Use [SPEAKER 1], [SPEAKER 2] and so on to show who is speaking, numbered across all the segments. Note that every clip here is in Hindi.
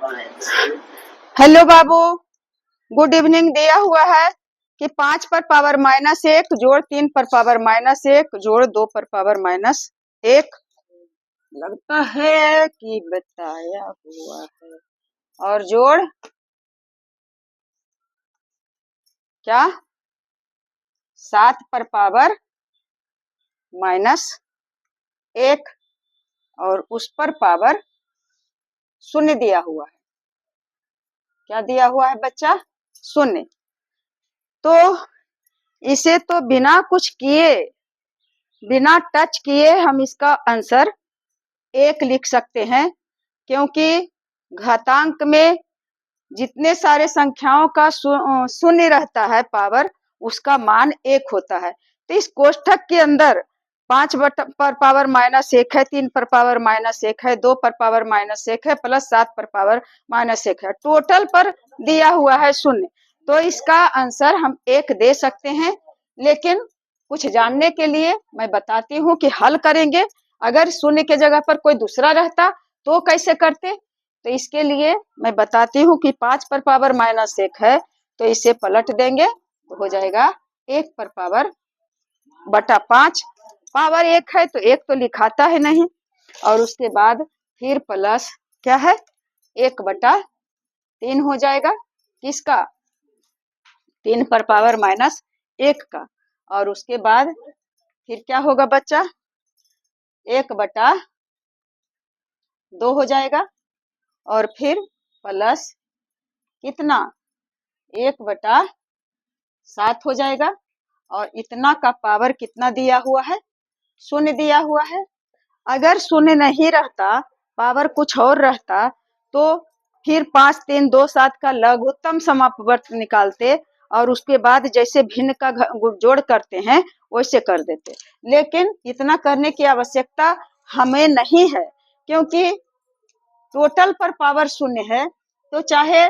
[SPEAKER 1] हेलो बाबू, गुड इवनिंग। दिया हुआ है कि 5 पर पावर -1 जोड़ 3 पर पावर -1 जोड़ 2 पर पावर -1। लगता है कि बताया हुआ है। और जोड़ क्या 7 पर पावर -1 और उस पर पावर 0 दिया हुआ है। क्या दिया हुआ है बच्चा? 0। तो इसे तो बिना कुछ किए, बिना टच किए हम इसका आंसर 1 लिख सकते हैं, क्योंकि घातांक में जितने सारे संख्याओं का शून्य रहता है पावर, उसका मान 1 होता है। तो इस कोष्ठक के अंदर 5 पर पावर -1 है, 3 पर पावर -1 है, 2 पर पावर -1 है, प्लस 7 पर पावर -1 है। टोटल पर दिया हुआ है 0। तो इसका आंसर हम 1 दे सकते हैं। लेकिन कुछ जानने के लिए मैं बताती हूँ कि हल करेंगे। अगर 0 के जगह पर कोई दूसरा रहता तो कैसे करते। तो इसके लिए मैं बताती हूँ कि 5 पर पावर -1 है, तो इसे पलट देंगे तो हो जाएगा 1 पर पावर बटा 5। पावर 1 है तो 1 तो लिखाता है नहीं, और उसके बाद फिर प्लस क्या है 1 बटा 3 हो जाएगा। किसका? 3 पर पावर -1 का। और उसके बाद फिर क्या होगा बच्चा? 1 बटा 2 हो जाएगा। और फिर प्लस कितना 1 बटा 7 हो जाएगा। और इतना का पावर कितना दिया हुआ है? 0 दिया हुआ है। अगर 0 नहीं रहता, पावर कुछ और रहता, तो फिर 5 3 2 7 का लघुत्तम समापवर्त निकालते और उसके बाद जैसे भिन्न का जोड़ करते हैं वैसे कर देते। लेकिन इतना करने की आवश्यकता हमें नहीं है, क्योंकि टोटल पर पावर 0 है। तो चाहे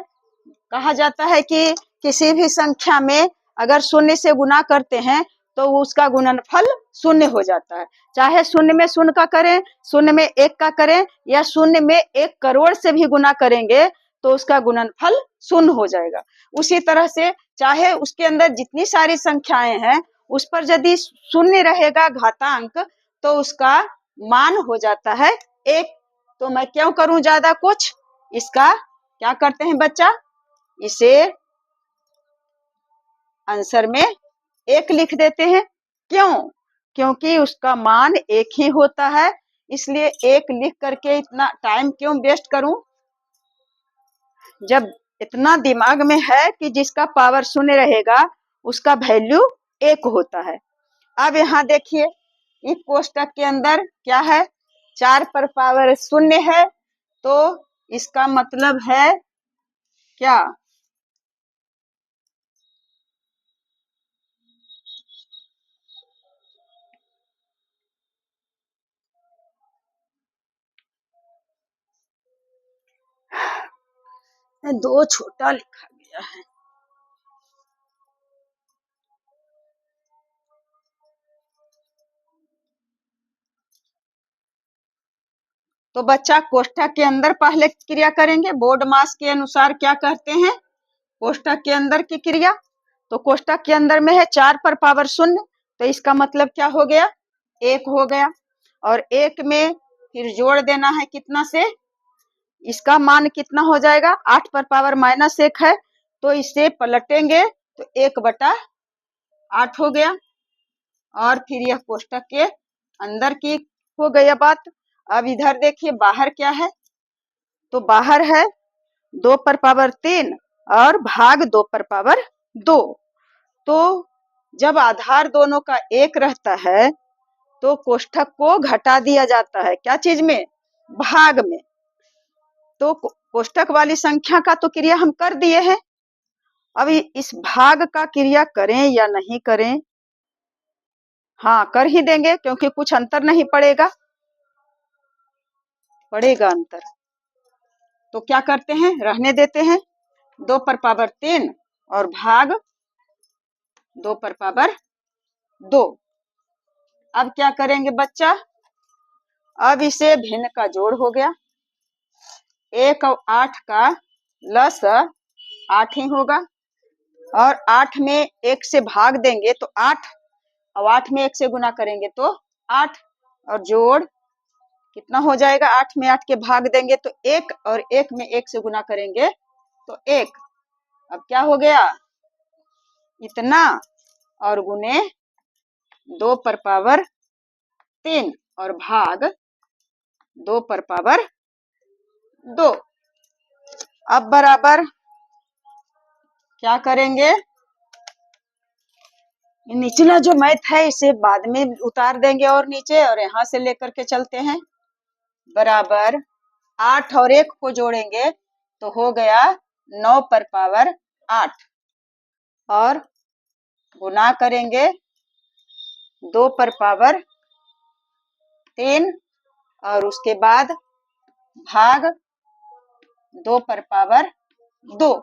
[SPEAKER 1] कहा जाता है कि किसी भी संख्या में अगर 0 से गुना करते हैं तो उसका गुणनफल 0 हो जाता है। चाहे 0 में 0 का करें, 0 में 1 का करें, या 0 में 1 करोड़ से भी गुना करेंगे तो उसका गुणनफल 0 हो जाएगा। उसी तरह से चाहे उसके अंदर जितनी सारी संख्याएं हैं उस पर यदि 0 रहेगा घातांक, तो उसका मान हो जाता है 1। तो मैं क्यों करूं ज्यादा कुछ, इसका क्या करते हैं बच्चा, इसे आंसर में 1 लिख देते हैं। क्यों? क्योंकि उसका मान 1 ही होता है, इसलिए 1 लिख करके इतना टाइम क्यों वेस्ट करूं, जब इतना दिमाग में है कि जिसका पावर 0 रहेगा उसका वैल्यू 1 होता है। अब यहाँ देखिए इस कोष्टक के अंदर क्या है, 4 पर पावर 0 है, तो इसका मतलब है क्या, दो छोटा लिखा गया है। तो बच्चा कोष्ठक के अंदर पहले क्रिया करेंगे। बोर्ड मास के अनुसार क्या कहते हैं कोष्ठक के अंदर की क्रिया। तो कोष्ठक के अंदर में है 4 पर पावर 0, तो इसका मतलब क्या हो गया, 1 हो गया। और 1 में फिर जोड़ देना है कितना से, इसका मान कितना हो जाएगा, 8 पर पावर -1 है, तो इसे पलटेंगे तो 1 बटा 8 हो गया। और फिर यह कोष्ठक के अंदर की हो गई बात। अब इधर देखिए बाहर क्या है, तो बाहर है 2 पर पावर 3 और भाग 2 पर पावर 2। तो जब आधार दोनों का 1 रहता है तो कोष्ठक को घटा दिया जाता है, क्या चीज में, भाग में। तो कोष्ठक वाली संख्या का तो क्रिया हम कर दिए हैं। अब इस भाग का क्रिया करें या नहीं करें, हाँ कर ही देंगे, क्योंकि कुछ अंतर नहीं पड़ेगा, पड़ेगा अंतर। तो क्या करते हैं, रहने देते हैं 2 पर पावर 3 और भाग 2 पर पावर 2। अब क्या करेंगे बच्चा, अब इसे भिन्न का जोड़ हो गया, 1 और 8 का लस 8 ही होगा, और 8 में 1 से भाग देंगे तो 8, और 8 में 1 से गुना करेंगे तो 8, और जोड़ कितना हो जाएगा? 8 में 8 के भाग देंगे तो 1, और 1 में 1 से गुना करेंगे तो 1। अब क्या हो गया? इतना, और गुने 2 पर पावर 3 और भाग 2 पर पावर 2। अब बराबर क्या करेंगे? निचला जो मैथ है इसे बाद में उतार देंगे और नीचे, और यहाँ से लेकर के चलते हैं। बराबर 8 और 1 को जोड़ेंगे तो हो गया 9 पर पावर 8, और गुना करेंगे 2 पर पावर 3, और उसके बाद भाग 2 पर पावर 2।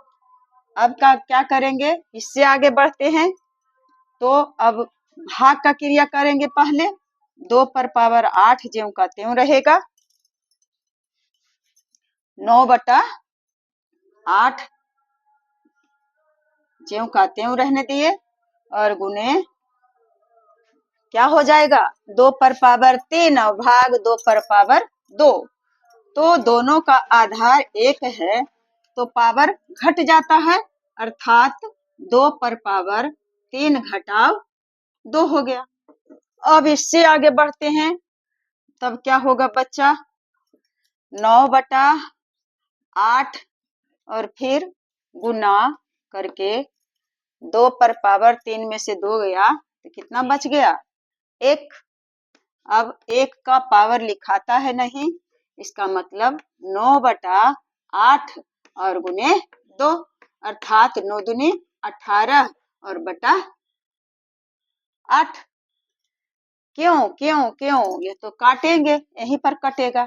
[SPEAKER 1] अब क्या करेंगे? इससे आगे बढ़ते हैं, तो अब भाग का क्रिया करेंगे पहले। 2 पर पावर 8 ज्यों का त्यों रहेगा, 9/8 ज्यों का त्यों रहने दिए, और गुने क्या हो जाएगा? 2 पर पावर 3 और भाग 2 पर पावर 2। तो दोनों का आधार 1 है तो पावर घट जाता है, अर्थात 2 पर पावर 3 घटाव 2 हो गया। अब इससे आगे बढ़ते हैं, तब क्या होगा बच्चा? 9/8 और फिर गुना करके 2 पर पावर 3 में से 2 गया तो कितना बच गया? 1। अब 1 का पावर लिखाता है नहीं, इसका मतलब 9/8 और गुने 2, अर्थात 9 दूनी 18 और बटा 8। क्यों क्यों क्यों? ये तो काटेंगे, यहीं पर कटेगा।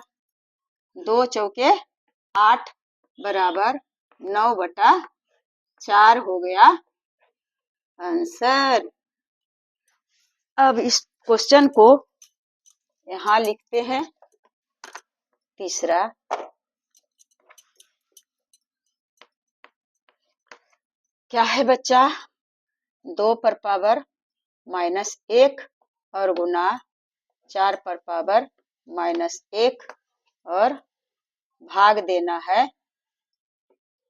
[SPEAKER 1] 2 चौके 8 बराबर 9/4 हो गया आंसर। अब इस क्वेश्चन को यहाँ लिखते हैं। तीसरा, क्या है बच्चा? 2 पर पावर -1 और गुना 4 पर पावर -1, और भाग देना है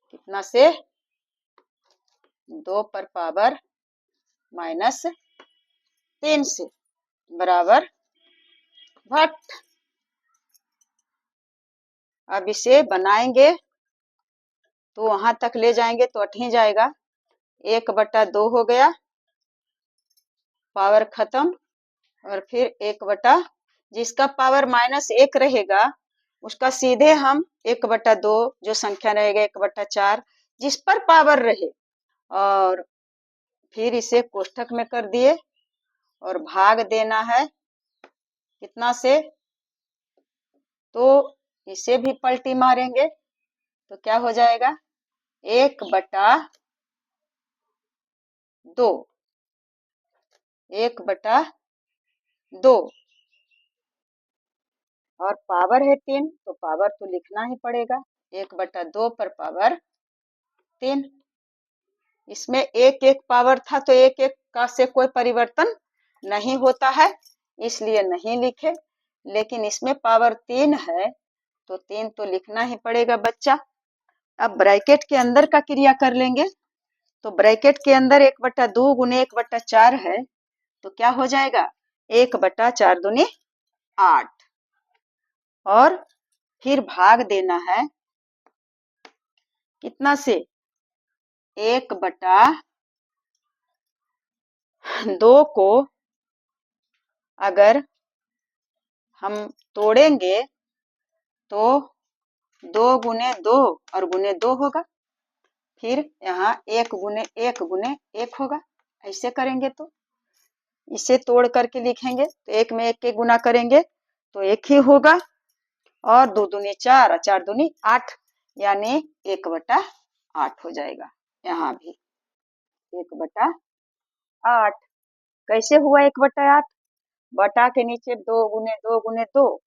[SPEAKER 1] कितना से? 2 पर पावर -3 से, बराबर भट। अब इसे बनाएंगे तो वहां तक ले जाएंगे तो 8 ही जाएगा, 1/2 हो गया, पावर खत्म, और फिर 1 जिसका पावर -1 रहेगा उसका सीधे हम 1/2 जो संख्या रहेगा 1/4 जिस पर पावर रहे, और फिर इसे कोष्ठक में कर दिए, और भाग देना है कितना से? तो इसे भी पलटी मारेंगे तो क्या हो जाएगा? 1/2, 1/2, और पावर है 3 तो पावर तो लिखना ही पड़ेगा। 1/2 पर पावर 3। इसमें 1 पावर था तो 1 का से कोई परिवर्तन नहीं होता है, इसलिए नहीं लिखे, लेकिन इसमें पावर 3 है तो 3 तो लिखना ही पड़ेगा बच्चा। अब ब्रैकेट के अंदर का क्रिया कर लेंगे, तो ब्रैकेट के अंदर 1/2 गुने 1/4 है तो क्या हो जाएगा? 1/4 दूनी 8, और फिर भाग देना है कितना से? 1/2 को अगर हम तोड़ेंगे तो 2 गुने 2 और गुने 2 होगा, फिर यहाँ 1 गुने 1 गुने 1 होगा। ऐसे करेंगे तो इसे तोड़ करके लिखेंगे तो 1 में 1 के गुना करेंगे तो 1 ही होगा, और 2 दूनी 4 और 4 दूनी 8, यानी 1/8 हो जाएगा। यहाँ भी 1/8। कैसे हुआ 1/8? बटा के नीचे 2 गुने 2 गुने 2,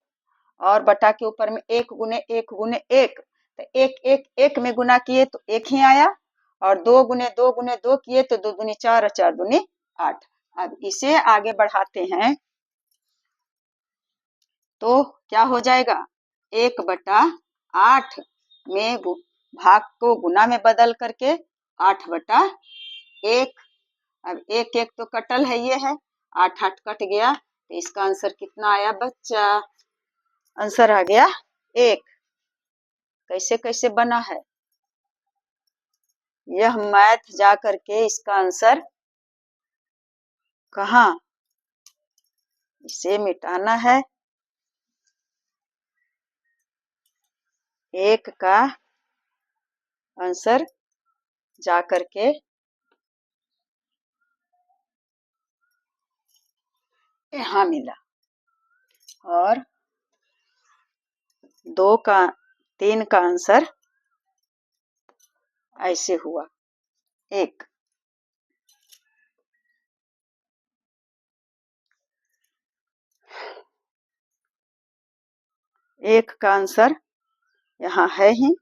[SPEAKER 1] और बटा के ऊपर में 1 गुने 1 गुने 1, तो एक एक एक में गुना किए तो एक ही आया, और 2 गुने 2 गुने 2 किए तो 2 दूनी 4 और 4 दूनी 8। अब इसे आगे बढ़ाते हैं तो क्या हो जाएगा, 1/8 में भाग को गुना में बदल करके 8/1। अब एक एक तो कटल है, ये है 8 8 कट गया, तो इसका आंसर कितना आया बच्चा, आंसर आ गया 1। कैसे कैसे बना है यह मैथ, जा करके इसका आंसर कहाँ, इसे मिटाना है। 1 का आंसर जा करके यहाँ मिला, और 3 का आंसर ऐसे हुआ 1। एक का आंसर यहाँ है ही,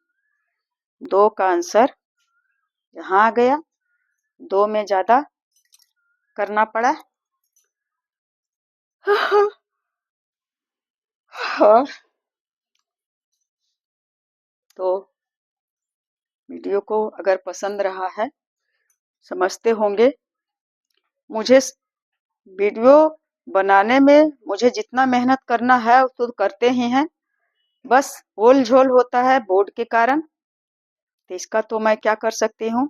[SPEAKER 1] 2 का आंसर यहाँ आ गया, 2 में ज्यादा करना पड़ा। और तो वीडियो को अगर पसंद रहा है, समझते होंगे, मुझे वीडियो बनाने में मुझे जितना मेहनत करना है तो करते ही हैं, बस ओल झोल होता है बोर्ड के कारण, तो इसका तो मैं क्या कर सकती हूँ।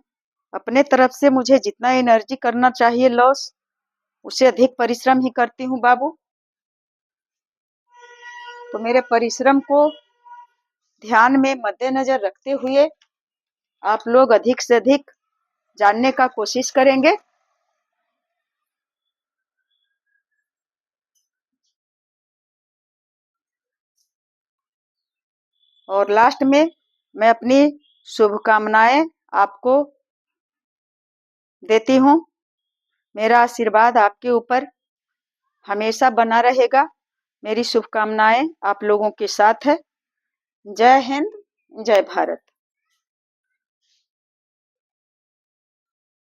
[SPEAKER 1] अपने तरफ से मुझे जितना एनर्जी करना चाहिए लॉस, उससे अधिक परिश्रम ही करती हूँ बाबू। तो मेरे परिश्रम को ध्यान में मद्देनजर रखते हुए आप लोग अधिक से अधिक जानने का कोशिश करेंगे। और लास्ट में मैं अपनी शुभकामनाएं आपको देती हूँ। मेरा आशीर्वाद आपके ऊपर हमेशा बना रहेगा। मेरी शुभकामनाएं आप लोगों के साथ है। जय हिंद, जय भारत।